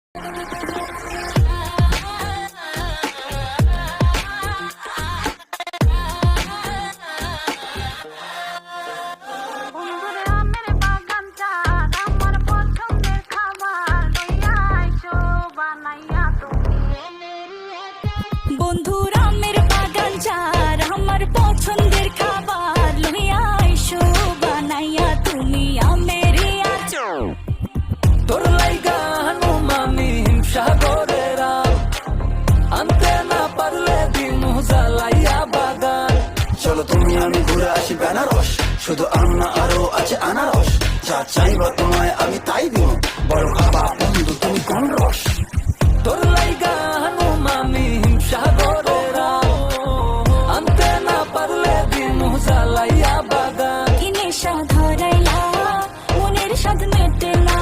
বন্ধুরা আমের বাগান চার আমার পছন্দের খাবার লইয়া আইসো বানাইয়া তুমি আমের আচার। তোর লাইগা হানুমানি হিমসাগরেরা আনতে না পারলে দিমু জ্বালাইয়া বাগান। চলো তুমি আমি ঘুরে আসি বেনারস, শুধু আন্না আরো আছে আনারস। যা চাইবা তোমায় আমি তাই দিব, বড় খাবা বন্ধু তুমি কোন রস। তোর লাইগা হানুমানি হিমসাগরেরা আনতে না পারলে দিমু জ্বালাইয়া বাগান। কি নেশা ধরাইলা মনের স্বাদ মেটে না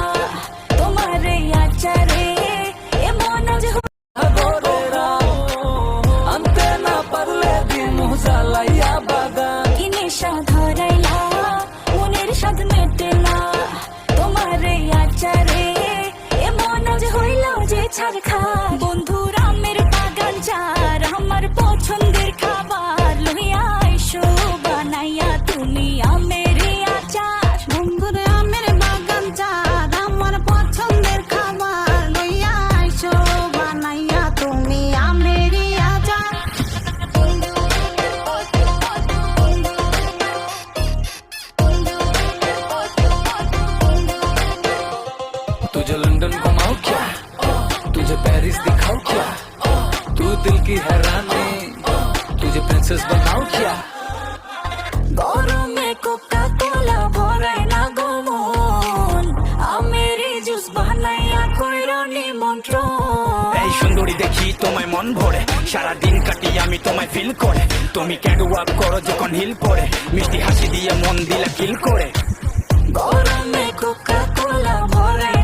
তোমার এই আচারে এমন আজ সাগরেরা আনতে না পারলে দিমু জ্বালাইয়া বাগান। কি নেশা ধরাইলা মনের স্বাদ মেটে না তোমার এই আচারে এমন আজ হইল যে ছাড় খা। বন্ধুরা আমের বাগান চার আমার পছন্দের খাবার লইয়া আইসো বানাইয়া তুমি আমের আচার। বন্ধুরা আমের বাগান চার আমার পছন্দের খাবার লইয়া আইসো বানাইয়া তুমি আমের আচার। तुझे लंदन घुमाओ क्या, तुझे पेरिस दिखाओ क्या, तू दिल की हैरानी तुझे प्रिंसेस बनाओ क्या। গরমে কোকা কোলা ভরাই না গমন আমের জুস বানাইয়া কইরো নিমন্ত্রণ। এই সুন্দরী দেখি তোমায় মন ভরে, সারা দিন কাটি আমি তোমায় ফিল করে। তুমি ক্যাট ওয়াক করো যখন হিল পরে, মিষ্টি হাসি দিয়ে মন দিলা কিল করে। গরমে কোকা কোলা ভরাই